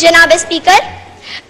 जनाब स्पीकर,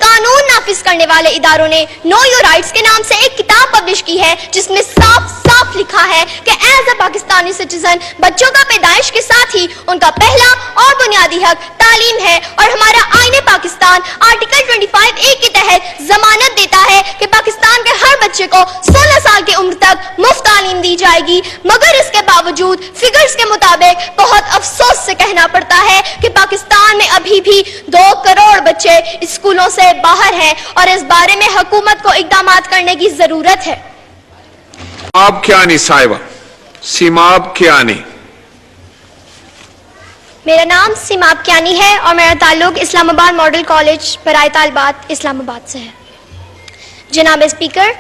कानून नाफिज करने वाले इदारों ने नो योर राइट्स के नाम से एक किताब पब्लिश की है जिसमें साफ साफ लिखा है कि एज अ पाकिस्तानी सिटीजन बच्चों का पैदाइश के साथ ही उनका पहला और बुनियादी हक तालीम है और हमारा आईने पाकिस्तान आर्टिकल 25A के तहत जमानत देता है कि पाकिस्तान के हर बच्चे को 16 साल की उम्र तक मुफ्त तालीम दी जाएगी। मगर इसके बावजूद फिगर्स के मुताबिक बहुत अफसोस से कहना पड़ता है कि पाकिस्तान में अभी भी 2 करोड़ बच्चे स्कूलों से बाहर हैं और इस बारे में हुकूमत को इक़दामात करने की जरूरत है। सीमाब कियानी साहिबा, सीमाब कियानी। मेरा नाम सीमाब कियानी है और मेरा ताल्लुक इस्लामाबाद मॉडल कॉलेज बराए तालिबात इस्लामाबाद से है। जनाब स्पीकर,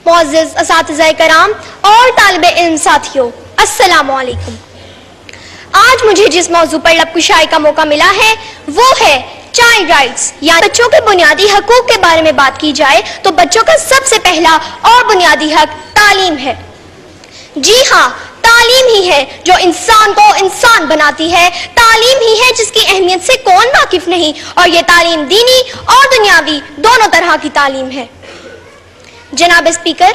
मुअज़्ज़िज़ असातिज़ाए कराम और तालिबे इल्म साथियों, अस्सलामु अलैकुम। आज मुझे जिस मौजू पर लबकुशाई का मौका मिला है वो है चाइल्ड राइट्स, या बच्चों के बुनियादी हकूक के बारे में बात की जाए तो बच्चों का सबसे पहला और बुनियादी हक तालीम है। जी हाँ, तालीम ही है जो इंसान को इंसान बनाती है। तालीम ही है जिसकी अहमियत से कौन वाकिफ नहीं, और ये तालीम दीनी और दुनियावी दोनों तरह की तालीम है। जनाब स्पीकर,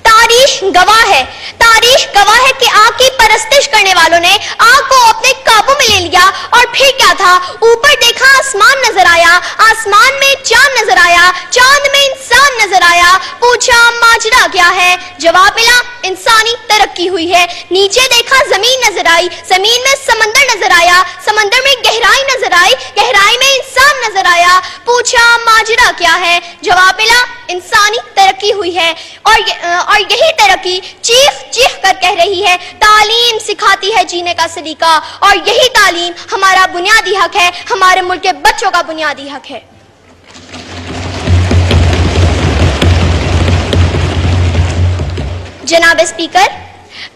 तारीख गवाह है कि आग की परस्तिश करने वालों ने आग को अपने काबू में ले लिया और फिर क्या था, ऊपर देखा आसमान नजर आया, आसमान में चांद नजर आया, चांद में इंसान नजर आया, पूछा माजरा क्या है, जवाब मिला इंसानी तरक्की हुई है। नीचे देखा जमीन नजर आई, जमीन में समंदर नजर आया, समंदर में गहराई नजर आई, गहराई में इंसान नजर आया, पूछा माजरा क्या है, जवाब मिला इंसानी तरक्की हुई है। और यही तरक्की चीख चीख कर कह रही है, तालीम सिखाती है जीने का सलीका, और यही तालीम हमारा बुनियादी हक है, हमारे मुल्क के बच्चों का बुनियादी हक है। जनाब स्पीकर,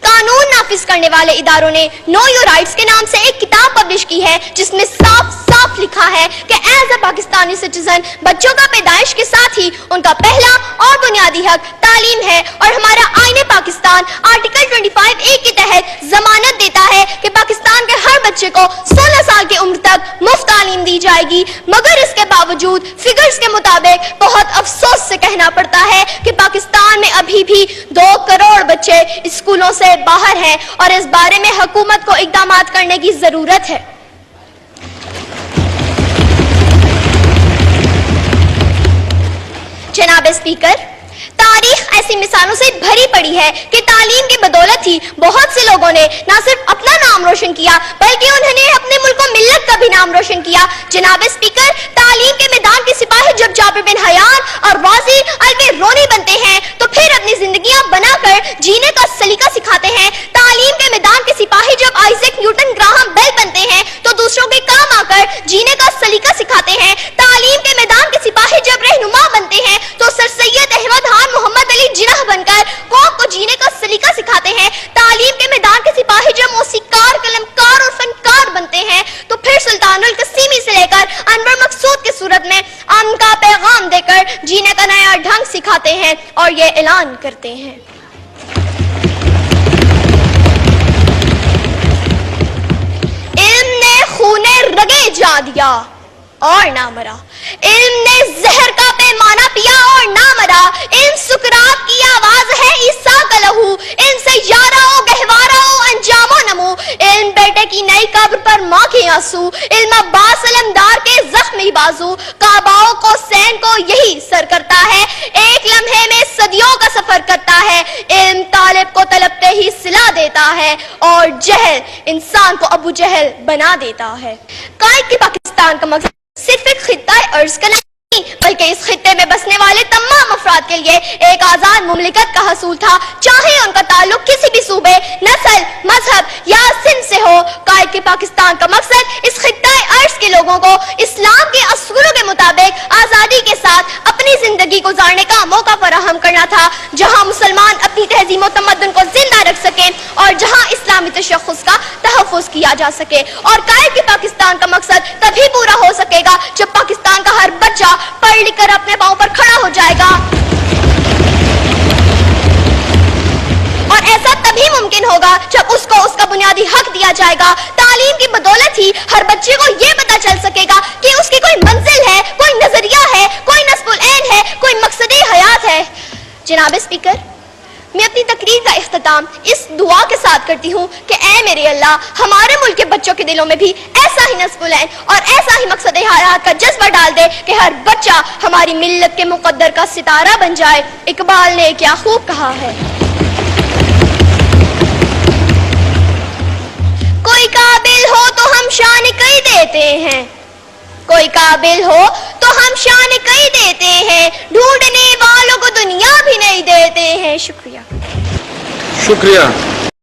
कानून नाफिज करने वाले इदारों ने नो योर राइट्स के नाम से एक किताब पब्लिश की है जिसमें साफ साफ लिखा है कि एज अ पाकिस्तानी सिटीजन बच्चों का पैदाइश के साथ ही उनका पहला और बुनियादी हक तालीम है और हमारा आईने पाकिस्तान आर्टिकल 25A के तहत जमानत देता है कि पाकिस्तान के हर बच्चे को 16 साल की उम्र तक मुफ्त तालीम दी जाएगी। मगर इसके बावजूद फिगर्स के मुताबिक बहुत अफसोस से कहना पड़ता है कि पाकिस्तान में अभी भी 2 करोड़ बच्चे स्कूलों से बाहर हैं और इस बारे में हुकूमत को इक़दामात करने की जरूरत है। जनाब स्पीकर, तारीख ऐसी मिसालों से भरी पड़ी है कि तालीम की बदौलत ही बहुत से लोगों ने न सिर्फ अपना नाम रोशन किया बल्कि उन्होंने अपने मुल्क को मिल्लत का भी नाम रोशन किया। जनाब स्पीकर, तालीम के मैदान के सिपाही जब जाबिर बिन हयान और वाजी अल-बिरूनी बनते हैं तो फिर अपनी जिंदगियां बनाकर जीने का सलीका सिखाते हैं। तालीम के मैदान के सिपाही जब आइजैक न्यूटन ग्राहम बेल बनते हैं तो दूसरों के काम आकर जीने का सलीका सिखाते हैं। तालीम के मैदान के सिपाही जब रहनुमा बनते हैं तो सर सैयद अहमद खान मोहम्मद अली जिन्ना बनकर कौम को जीने का सलीका सिखाते हैं। तालीम के मैदान के सिपाही जब मौसीकार, कलमकार और फनकार बनते हैं तो फिर सुल्तानुल कसीमी से लेकर अनवर मकसूद की सूरत में अमन का पैगाम देकर जीने का नया ढंग सिखाते हैं और ये ऐलान करते हैं। इल्म ने खूने रगे जा दिया और ना मरा, इल्म ने जहर का पैमाना पिया और ना मरा, इल्म सुकरात की आवाज है ईसा का लहू, इल्म से यारा हो गहवारा हो अंजामो नमो, इल्म बेटे की नई कब्र पर माँ के आंसू, इल्म अब्बास अलमदार के जख्मी बाजू, काबाओं को सैन को यही सर करता है, एक लम्हे में सदियों का सफर करता है, इल्म तालिब को तलबते ही सिला देता है और जहल इंसान को अबू जहल बना देता है। कायद के पाकिस्तान का मकसद सिर्फ एक खित्ता अर्ज का नहीं बल्कि इस खित्ते में बसने वाले तमाम अफराद के लिए एक आजाद मुमलिकत का हसूल था, चाहे उनका ताल्लुक किसी भी सूबे, नस्ल, मजहब या सिंध से हो। कायद के पाकिस्तान का मकसद इस खित्ता अर्ज के लोगों को इस्लाम के असूलों के मुताबिक आजादी के साथ अपनी जिंदगी गुजारने का मौका फराहम करना था, जहां मुसलमान अपनी तहजीब और तमद्दुन को जिंदा रख सके और जहां इस्लामी तशख़्ख़ुस का तहफ़्फ़ुज़ किया जा सके। और कायद के पाकिस्तान का मकसद तभी पूरा हो सकेगा जब पाकिस्तान का हर बच्चा पढ़ लिख कर अपने पांव पर खड़ा हो जाएगा, और ऐसा तभी मुमकिन होगा जब उसको उसका बुनियादी हक दिया जाएगा। तालीम की बदौलत ही हर बच्चे को यह पता चल सकेगा कि उसकी कोई मंजिल جناب اسپیکر، میں اپنی تقریر کا اختتام اس دعا کے ساتھ کرتی ہوں کہ اے میرے اللہ، ہمارے ملک کے بچوں کے دلوں میں بھی ایسا ہی نصب العین اور ایسا ہی مقصد حیات کا جذبہ ڈال دے کہ ہر بچہ ہماری ملت کے مقدر کا ستارہ بن جائے۔ اقبال نے کیا خوب کہا ہے، کوئی قابل ہو تو ہم شان کئی دیتے ہیں، کوئی قابل ہو تو ہم شان کئی دیتے ہیں، ڈھونڈنے والوں کو دنیا بھی نہیں دیتے ہیں۔ شکریہ۔ شکریہ۔